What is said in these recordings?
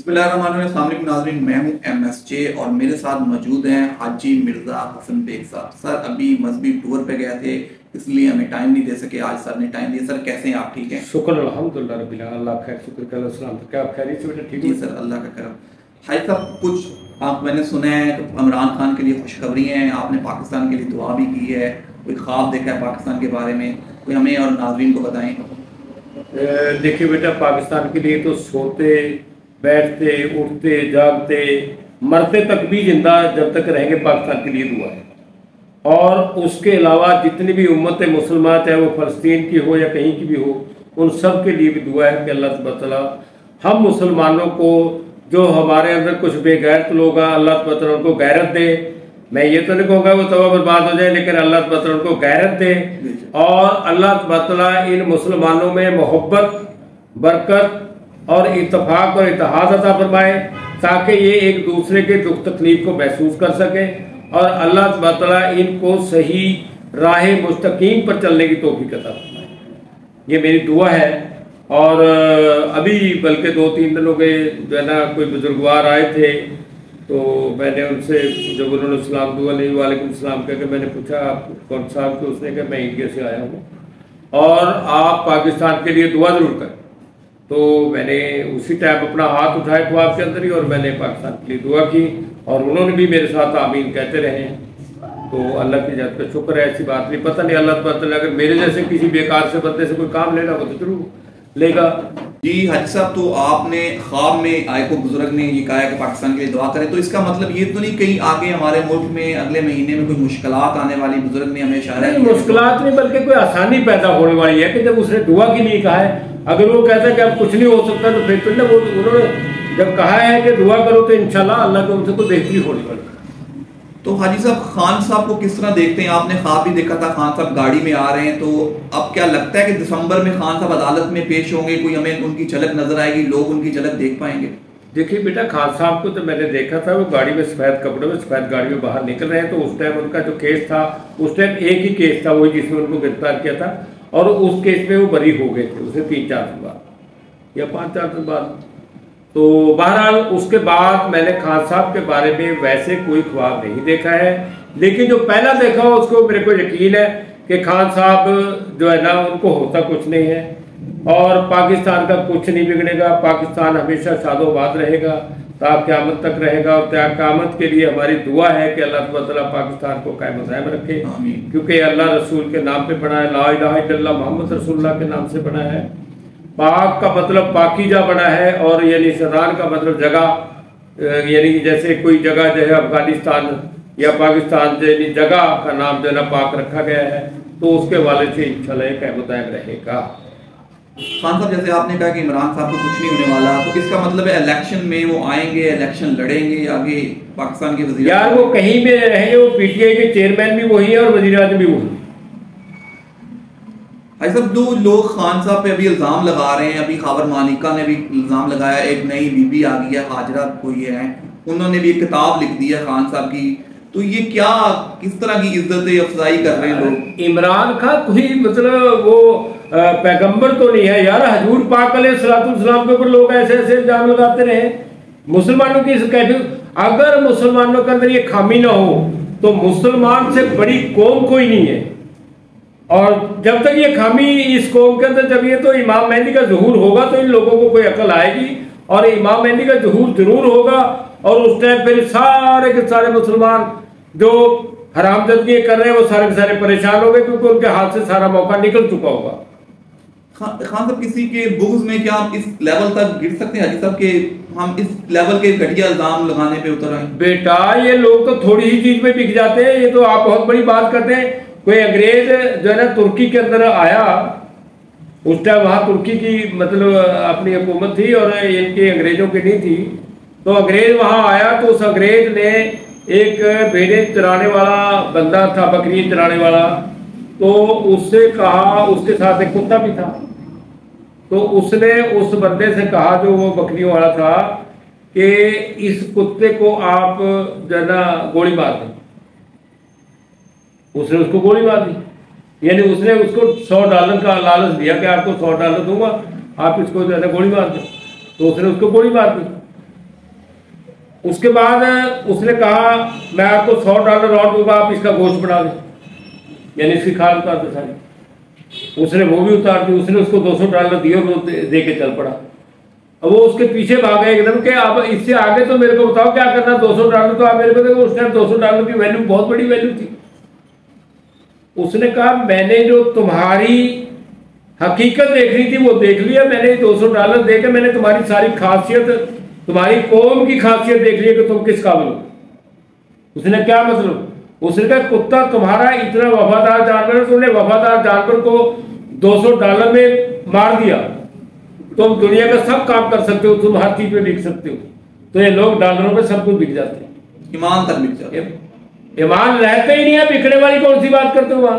बिस्मिल्लाहिर्रहमानिर्रहीम नाज़रीन, मैं हूं MSJ और मेरे साथ मौजूद हैं हाजी मिर्ज़ा हसन बेग साहब। सर अभी मजहबी टूर पे गए थे, इसलिए हमें टाइम नहीं दे सके। आज सर ने टाइम दिया। सर कैसे हैं आप? ठीक हैं? शुक्र अल्हम्दुलिल्लाह रब्बिल आलमीन। अल्लाह खैर शुक्र का सलाम। क्या आप खैरियत से बेटा? ठीक जी सर, अल्लाह का करम। हाजी साहब, कुछ आप मैंने सुना है तो इमरान खान के लिए खुशखबरी हैं, आपने पाकिस्तान के लिए दुआ भी की है, कोई ख्वाब देखा है पाकिस्तान के बारे में, कोई हमें और नाज़रीन को बताएं। देखिए बेटा, पाकिस्तान के लिए तो सोते बैठते उठते जागते मरते तक भी जिंदा जब तक रहेंगे पाकिस्तान के लिए दुआ है। और उसके अलावा जितनी भी उम्मत मुसलमान, चाहे वो फ़लस्तीन की हो या कहीं की भी हो, उन सब के लिए भी दुआ है कि अल्लाह सुब्हानहू व तआला हम मुसलमानों को, जो हमारे अंदर कुछ बेगैरत लोग हैं, अल्लाह सुब्हानहू व तआला उनको गैरत दे। मैं ये तो नहीं कहूँगा वो तबाह बर्बाद हो जाए, लेकिन अल्लाह सुब्हानहू व तआला उनको गैरत दे और अल्लाह सुब्हानहू व तआला इन मुसलमानों में मोहब्बत, बरकत और इत्तेफाक और इत्तेहाद अता फरमाए, ताकि ये एक दूसरे के दुख तकलीफ को महसूस कर सकें और अल्लाह सुब्हानहू व तआला इनको सही राह मुस्तकीम पर चलने की तौफीक अता फरमाए। ये मेरी दुआ है। और अभी बल्कि 2-3 दिन हो गए, जो है ना, कोई बुजुर्गवार आए थे तो मैंने उनसे, जब उन्होंने सलाम दुआ नहीं वालेकुम सलाम कह के मैंने पूछा आप कौन साहब, तो उसने कहा मैं इंडिया से आया हूँ और आप पाकिस्तान के लिए दुआ ज़रूर करें। तो मैंने उसी टाइम अपना हाथ उठाया ख्वाब के अंदर ही और मैंने पाकिस्तान के लिए दुआ की और उन्होंने भी मेरे साथ आमीन कहते रहे। तो अल्लाह की जात पे शुक्र है। ऐसी बात नहीं, पता नहीं अल्लाह ताला अगर मेरे जैसे किसी बेकार से बंदे से कोई काम लेना हो तो जरूर लेगा। जी हाजी साहब, तो आपने ख्वाब में आए को बुजुर्ग ने ये कहा है कि पाकिस्तान के लिए दुआ करें, तो इसका मतलब ये तो नहीं कहीं आगे हमारे मुल्क में अगले महीने में कोई मुश्किलात आने वाली? बुजुर्ग ने हमें इशारा किया। मुश्किलात नहीं, बल्कि कोई आसानी पैदा होने वाली है कि जब उसने दुआ के लिए कहा है। अगर वो कहता है कि अब कुछ नहीं हो सकता तो फिर तो ना, वो उन्होंने जब कहा है कि दुआ करो तो इंशाल्लाह अल्लाह के उनसे तो बेहतरी होने वाली। तो हाजी साहब, खान साहब को किस तरह देखते हैं? आपने ख्वाब भी देखा था, खान साहब गाड़ी में आ रहे हैं, तो अब क्या लगता है कि दिसंबर में खान साहब अदालत में पेश होंगे? कोई हमें उनकी झलक नजर आएगी, लोग उनकी झलक देख पाएंगे? देखिए बेटा, खान साहब को तो मैंने देखा था, वो गाड़ी में सफ़ेद कपड़ों में सफ़ेद गाड़ी में बाहर निकल रहे हैं। तो उस टाइम उनका जो केस था, उस टाइम एक ही केस था, वही जिसमें उनको गिरफ्तार किया था और उस केस में वो बरी हो गए थे, उसे 3-4 दिन बाद या 5-4 दिन बाद। तो बहरहाल उसके बाद मैंने खान साहब के बारे में वैसे कोई ख्वाब नहीं देखा है, लेकिन जो पहला देखा हो उसको मेरे को यकीन है कि खान साहब जो है ना, उनको होता कुछ नहीं है और पाकिस्तान का कुछ नहीं बिगड़ेगा। पाकिस्तान हमेशा शादोबाद रहेगा, ता क़यामत तक रहेगा और क़यामत के लिए हमारी दुआ है कि अल्लाह सुब्हानहू व तआला पाकिस्तान को कायम दायम रखे, क्योंकि अल्लाह रसूल के नाम पे बना है, ला इलाहा इल्लल्लाह मोहम्मद रसूलुल्लाह के नाम से बना है। पाक का मतलब पाकीजा बना है और यानी शदान का मतलब जगह, यानी जैसे कोई जगह जो है अफगानिस्तान या पाकिस्तान यानी जगह का नाम जो है ना पाक रखा गया है, तो उसके वाले से इंशाल्लाह कायम दायम रहेगा। खान साहब, जैसे आपने कहा कि इमरान साहब को कुछ नहीं होने वाला, तो इसका मतलब है इलेक्शन में वो आएंगे, इलेक्शन लड़ेंगे आगे पाकिस्तान के वज़ीर? यार वो कहीं भी रहेंगे, वो PTI के चेयरमैन भी वही है और वज़ीर आज़म भी वही। भाई साहब, दो लोग खान साहब पे अभी इल्ज़ाम लगा रहे हैं, अभी खबर मालिका ने भी इल्ज़ाम लगाया, एक नई बीबी आ गई है, हाजरा कोई है, उन्होंने भी एक किताब लिख दी है खान साहब की। तो ये क्या, किस तरह की इज्जत अफजाई कर रहे हैं लोग? इमरान खान कोई मतलब वो पैगंबर तो नहीं है यार। हजूर पाक अलैहिस्सलाम के ऊपर लोग ऐसे ऐसे इल्जाम लगाते रहे। मुसलमानों की कैफियत, अगर मुसलमानों के अंदर ये खामी ना हो तो मुसलमान से बड़ी कौम कोई नहीं है। और जब तक ये खामी इस कौम के अंदर, जब ये तो इमाम मेहदी का ज़ुहूर होगा तो इन लोगों को कोई अकल आएगी और इमाम मेहदी का ज़ुहूर जरूर होगा और उस टाइम फिर सारे के सारे मुसलमान जो हरामजदगी कर रहे हैं वो सारे के सारे परेशान हो गए, क्योंकि उनके हाथ से सारा मौका निकल चुका होगा। खान साहब, किसी के बुग़्ज़ में क्या आप इस लेवल तक गिर सकते हैं हाजी साहब के हम इस लेवल के घटिया इल्जाम लगाने पे उतर आए? बेटा, ये लोग तो थोड़ी ही चीज में बिक जाते हैं। ये तो आप बहुत बड़ी बात करते हैं। कोई अंग्रेज जो है ना तुर्की के अंदर आया, उस टाइम वहाँ तुर्की की मतलब अपनी हुकूमत थी और इनकी अंग्रेजों की नहीं थी। तो अंग्रेज वहाँ आया तो उस अंग्रेज ने एक भेड़ें चराने वाला बंदा था, बकरी चराने वाला, तो उससे कहा, उसके साथ एक कुत्ता भी था, तो उसने उस बंदे से कहा जो वो बकरियों वाला था कि इस कुत्ते को आप जो है ना गोली मार दें। उसने उसको गोली मार दी, यानी उसने उसको $100 का लालच दिया कि आपको $100 दूंगा, आप इसको जो है ना गोली मार दें। तो उसने उसको गोली मार दी। उसके बाद उसने कहा मैं आपको $100 और दूंगा, आप इसका गोश्त बना दें, यानी इसकी खाल उतार दे सारी। उसने वो भी उतार दी, उसने उसको $200 दिए और वो दे के चल पड़ा। अब वो उसके पीछे भाग गए एकदम कि अब इससे आगे तो मेरे को बताओ क्या करना, $200 तो आप मेरे को देखो। उस टाइम $200 की वैल्यू बहुत बड़ी वैल्यू थी। उसने कहा मैंने जो तुम्हारी हकीकत देख रही थी वो देख लिया, मैंने $200 देकर मैंने तुम्हारी सारी खासियत, तुम्हारी कौम की खासियत देख ली कि तुम किस काबिल हो। उसने क्या मतलब, उसने कहा कुत्ता तुम्हारा इतना वफादार जानवर है, तुमने वफादार जानवर को $200 में मार दिया, तुम दुनिया का सब काम कर सकते हो, तुम हर चीज में बिक सकते हो। तो ये लोग डॉलरों में सब कुछ बिक जाते हैं, ईमान तक बिक जाते हैं। ईमान रहते ही नहीं है, बिकने वाली कौन सी बात करते हो वहां।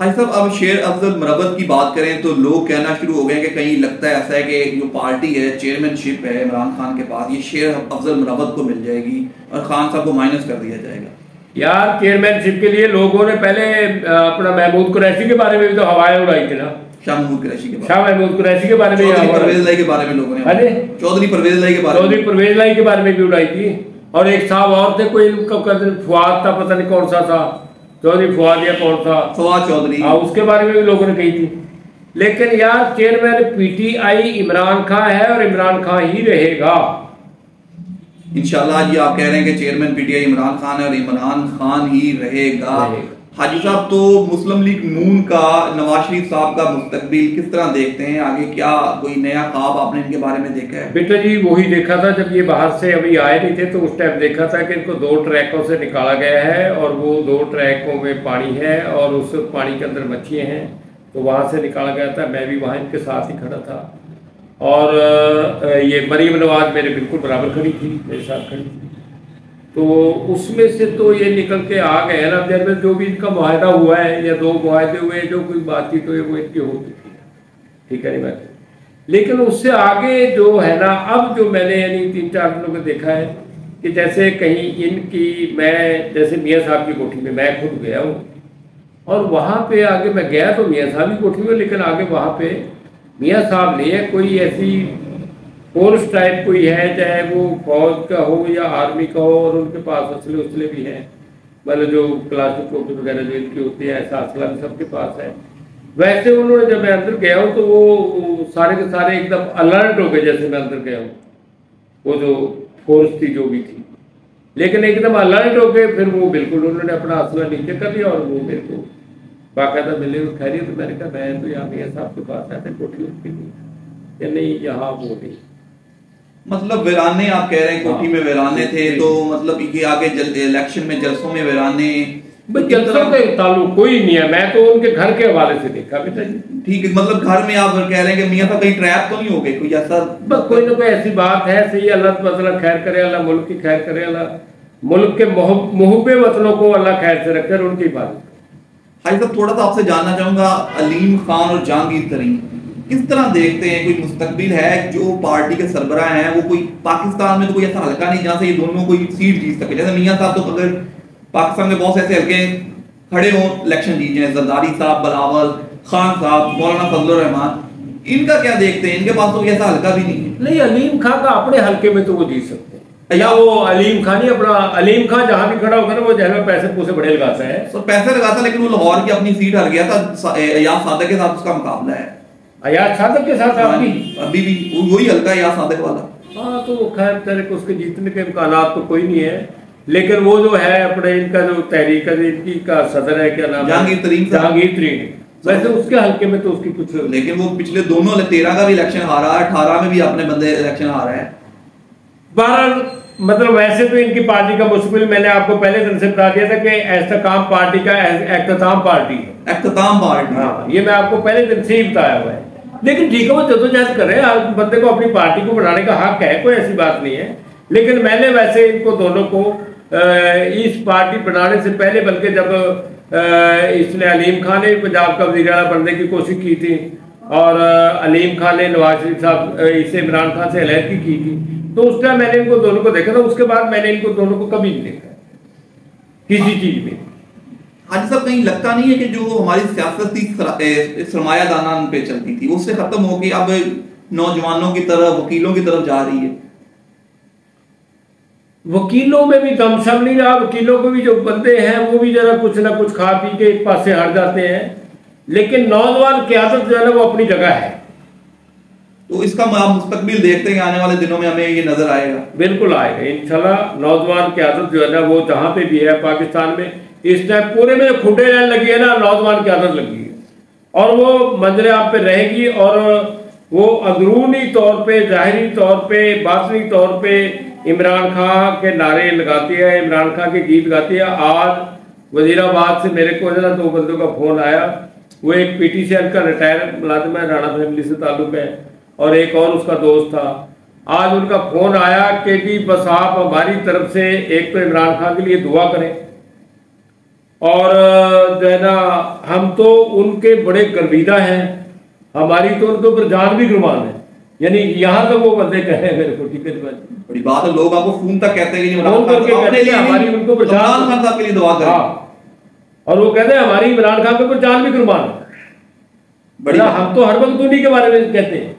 भाई साहब, अब शेर अफजल मरवत की बात करें तो लोग कहना शुरू हो गए कि कहीं लगता है ऐसा है कि जो पार्टी है, चेयरमैनशिप है इमरान खान के पास, ये शेर अफजल मरवत को मिल जाएगी और खान साहब को माइनस कर दिया जाएगा। यार चेयरमैनशिप के लिए लोगों ने पहले अपना महमूद कुरैशी के बारे में भी तो हवाएं उड़ाई थी ना, शाह महमूद कुरैशी के शाह महमूद कुरैशी के बारे में, परवेज लाई के बारे में लोगों ने, चौधरी परवेज लाई के बारे में, चौधरी परवेज लाई के बारे में भी उड़ाई थी। और एक साहब और थे, कोई फुआद था, पता नहीं कौन सा था, चौधरी फुआद या कौन था, फवाद चौधरी, हाँ, उसके बारे में भी लोगों ने कही थी। लेकिन यार चेयरमैन पीटीआई इमरान खान है और इमरान खान ही रहेगा इंशाल्लाह। जी आप कह रहे हैं कि चेयरमैन पीटीआई इमरान खान है और इमरान खान ही रहेगा। हाजी साहब, तो मुस्लिम लीग नून का, नवाज शरीफ साहब का मुस्तकबिल किस तरह देखते हैं आगे? क्या कोई नया ख्वाब आपने इनके बारे में देखा है? बेटा जी वही देखा था जब ये बाहर से अभी आए नहीं थे, तो उस टाइम देखा था कि इनको 2 ट्रैकों से निकाला गया है और वो 2 ट्रैकों में पानी है और उस पानी के अंदर मच्छियाँ हैं, तो वहाँ से निकाला गया था। मैं भी वहाँ इनके साथ ही खड़ा था और ये मरीम नवाज मेरे बिल्कुल बराबर खड़ी थी, मेरे साथ खड़ी थी। तो उसमें से तो ये निकल के आ गए ना, जब जो भी इनका मुआहदा हुआ है या 2 मुआहदे हुए, जो कोई बातचीत हुई वो इनकी हो चुकी है, ठीक है नहीं बात। लेकिन उससे आगे जो है ना, अब जो मैंने यानी 3-4 दिनों में देखा है कि जैसे कहीं इनकी, मैं जैसे मियाँ साहब की कोठी में मैं खुद गया हूँ और वहाँ पे आगे मैं गया तो मियाँ साहब की कोठी में, लेकिन आगे वहाँ पे मियाँ साहब नहीं है, कोई ऐसी फोर्स टाइप कोई है, चाहे वो फौज का हो या आर्मी का हो, और उनके पास असले भी हैं, मतलब जो क्लासिक टोपी वगैरह जो इनकी होती है, ऐसा असला भी सबके पास है। वैसे उन्होंने, जब मैं अंदर गया हूँ तो वो सारे के सारे एकदम अलर्ट हो गए जैसे मैं अंदर गया हूँ, वो जो फोर्स थी जो भी थी, लेकिन एकदम अलर्ट हो गए। फिर वो बिल्कुल उन्होंने अपना असला नीचे कर दिया और वो मेरे को बाकायदा मिले, खैरियत। तो मैंने कहा मैं तो यहाँ मियाँ साहब के पास आया था कोठी उसके लिए, या नहीं यहाँ वो नहीं, मतलब वीराने आप कह रहे हैं, कोठी में वीराने थे, तो मतलब ये आगे इलेक्शन में जलसों में वीराने, जलसों का ताल्लुक कोई नहीं है, मैं तो उनके घर के हवाले से देखा बेटा जी। ठीक है, मतलब घर में आप कह रहे हैं कि मियाँ साहब कहीं ट्रैप तो नहीं हो गए, कोई ऐसा? बस कोई ना कोई ऐसी बात है, सही। अल्लाह मतलब खैर करे, अल्लाह मुल्क की खैर करे, अल्लाह मुल्क के मुहब्बे वतनों को अल्लाह खैर से रखे, उनकी बात। हाजी साहब, थोड़ा सा आपसे जानना चाहूंगा, अलीम खान और जहांगीर तरीन किस तरह देखते हैं? कोई मुस्तकबिल है जो पार्टी के सरबराह हैं? वो कोई पाकिस्तान में तो कोई ऐसा हल्का नहीं जहां से ये दोनों कोई सीट जीत सके? जैसे मियाँ साहब तो अगर पाकिस्तान में बहुत से ऐसे हल्के खड़े हों इलेक्शन जीत जाए, जरदारी साहब, बिलावल खान साहब, मौलाना फजलुर रहमान, इनका क्या देखते हैं? इनके पास तो ऐसा हल्का भी नहीं है। नहीं, अलीम खान का अपने हल्के में तो वो जीत सकते हैं, या वो अलीम खान ही अपना, अलीम खान जहां भी खड़ा होगा ना वो जहर में पैसे पूसे बड़े लगाता है, तो पैसे लगाता, लेकिन वो लाहौर की अपनी सीट हार गया था, याद सादक के साथ उसका मुकाबला है। अयाज सादक के साथ अभी भी वही हल्का याद सादक वाला। हाँ, तो वो खैर तेरे को उसके जीतने के इम्कान तो कोई नहीं है, लेकिन वो जो है अपने इनका जो तहरीक है, इनकी का सदर है, क्या नाम है, जहांगीर तरीन, वैसे उसके हल्के में तो उसकी कुछ, लेकिन वो पिछले दोनों 13 का भी इलेक्शन हारा, 18 में भी अपने बंदे इलेक्शन हारा है। 12 मतलब वैसे तो इनकी पार्टी का मुश्किल, मैंने आपको पहले दिन से बता दिया था कि एहतकाम पार्टी का एख्ताम पार्टी है, एख्ताम पार्टी। हाँ, ये मैं आपको पहले दिन से ही बताया हुआ है। लेकिन ठीक है, वो जद्दोजहद कर रहे हैं, बंदे को अपनी पार्टी को बनाने का हक है, कोई ऐसी बात नहीं है। लेकिन मैंने वैसे इनको दोनों को इस पार्टी बनाने से पहले, बल्कि जब इसने अलीम खान ने पंजाब का वज़ीर आला बनने की कोशिश की थी और अलीम खान ने नवाज शरीफ साहब इसे इमरान खान से अलहदगी की थी, तो उस टाइम मैंने इनको दोनों को देखा था। उसके बाद मैंने इनको दोनों को कभी नहीं देखा किसी चीज में। हाजी साहब, कहीं लगता नहीं है कि जो हमारी सियासत सरमायादाना पे चलती थी उससे खत्म होकर अब नौजवानों की तरफ, वकीलों की तरफ जा रही है? वकीलों में भी दमशम नहीं रहा। वकीलों को भी जो बंदे हैं वो भी जरा कुछ ना कुछ खा पी के एक पास से हट जाते हैं, लेकिन नौजवान क़यादत जो है ना वो अपनी जगह है। तो इसका आप मुस्तकबिल देखते हैं, आने वाले दिनों में हमें ये नजर आएगा? बिल्कुल आएगा इंशाल्लाह। नौजवान क़यादत जो है ना वो जहाँ पे भी है पाकिस्तान में इस टाइम पूरे में जो खुंडे रहने लगी है ना, नौजवान क़यादत लगी है और वो मंजरे आप पे रहेगी। और वो अंदरूनी तौर पे, ज़ाहिरी तौर पे, बातनी तौर पे इमरान खान के नारे लगाती है, इमरान खान के गीत गाती है। आज वजीराबाद से मेरे को ना 2 बंदों का फ़ोन आया, वो एक PTCL का रिटायर मुलाजिम है, राणा फैमिली से ताल्लुक़ है, और एक और उसका दोस्त था। आज उनका फ़ोन आया कि जी बस आप हमारी तरफ से एक तो इमरान खान के लिए दुआ करें, और जो है ना हम तो उनके बड़े गर्विदा हैं, हमारी तो उनके ऊपर जान भी कुर्बान है। यानी यहाँ तक वो बंदे कहे मेरे को, ठीक है बड़ी बात है। लोग आपको फोन तक कहते हैं कि इमरान खान साहब के लिए दुआ करें। हाँ, और वो कहते हैं हमारी इमरान खान के ऊपर जान भी कुर्बान है। बड़ा हम तो हर वक्त उन्हीं के बारे में कहते हैं,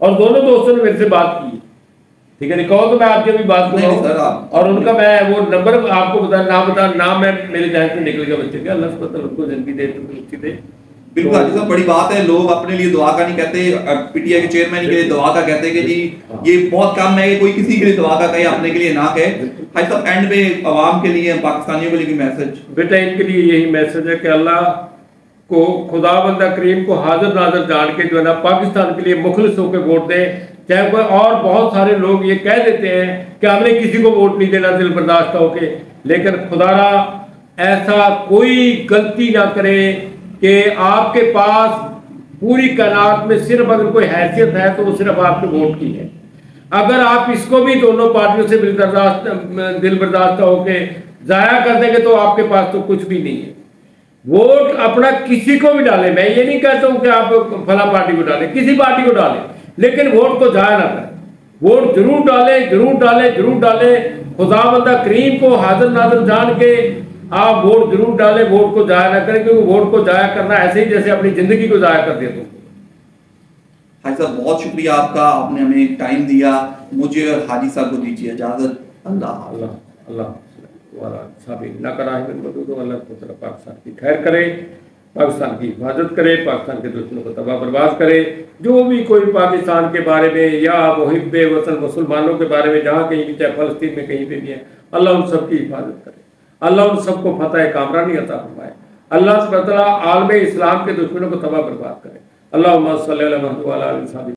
और दोनों दोस्तों ने मेरे से बात की, ठीक है। कहो तो मैं आपकी अभी बात करूँ, और उनका मैं वो नंबर आपको बता नाम मैं मेरे जहन से निकल गया बच्चे का। अल्लाह सुब्हानहू उनको जिंदगी दे, तंदुरुस्ती दे। बिल्कुल हाजी साहब, बड़ी बात है। लोग अपने लिए दुआ का नहीं कहते, PTI के चेयरमैन के लिए दुआ का कहते हैं कि जी ये बहुत कम है कि कोई किसी के लिए दुआ का कहे, अपने के लिए ना कहे। हाजी साहब, एंड में अवाम के लिए, पाकिस्तानियों के लिए मैसेज? बेटा इनके लिए यही मैसेज है कि अल्लाह को, खुदा बंदा करीम को हाजिर नाजर जान के जो है ना पाकिस्तान के लिए मुखलिस होकर वोट दें। चाहे कोई और बहुत सारे लोग ये कह देते हैं कि हमने किसी को वोट नहीं देना दिल बर्दाश्त होके, लेकिन खुदारा ऐसा कोई गलती ना करे कि आपके पास पूरी कायनात में सिर्फ अगर कोई हैसियत है तो वो सिर्फ आपके वोट की है। अगर आप इसको भी दोनों पार्टियों से दिल बर्दाश्त होके जाया कर देंगे तो आपके पास तो कुछ भी नहीं है। वोट अपना किसी को भी डालें, मैं ये नहीं कहता हूं कि आप फला पार्टी को डालें, किसी पार्टी को डालें, लेकिन वोट को जाया ना करें। वोट जरूर डालें, जरूर डालें, जरूर डालें। खुदा बंदा करीम को हाजिर नाजिर जान के आप वोट जरूर डालें, वोट को जाया ना करें, क्योंकि वोट को जाया करना ऐसे ही जैसे अपनी जिंदगी को जाया कर देते हो। हाजी साहब बहुत शुक्रिया आपका, आपने हमें टाइम दिया। मुझे और हाजी साहब को दीजिए इजाजत। अल्लाह अल्लाह अल्लाह पाकिस्तान की खैर करे, पाकिस्तान की हिफाजत करे, पाकिस्तान के दुश्मनों को तबाह बर्बाद करे। जो भी कोई पाकिस्तान के बारे में या मुहिब्बे वतन मुसलमानों के बारे में जहाँ कहीं भी, चाहे फलस्तीन में कहीं पे भी है, अल्लाह उन सब की हिफाजत करे, अल्लाह उन सबको फतह कामरानी अता फरमाए, अल्लाह सुब्हानहू व तआला आलम इस्लाम के दुश्मनों को तबाह बर्बाद करे। अल्लाहुम्मा सल्ली अला मुहम्मद व अला आलि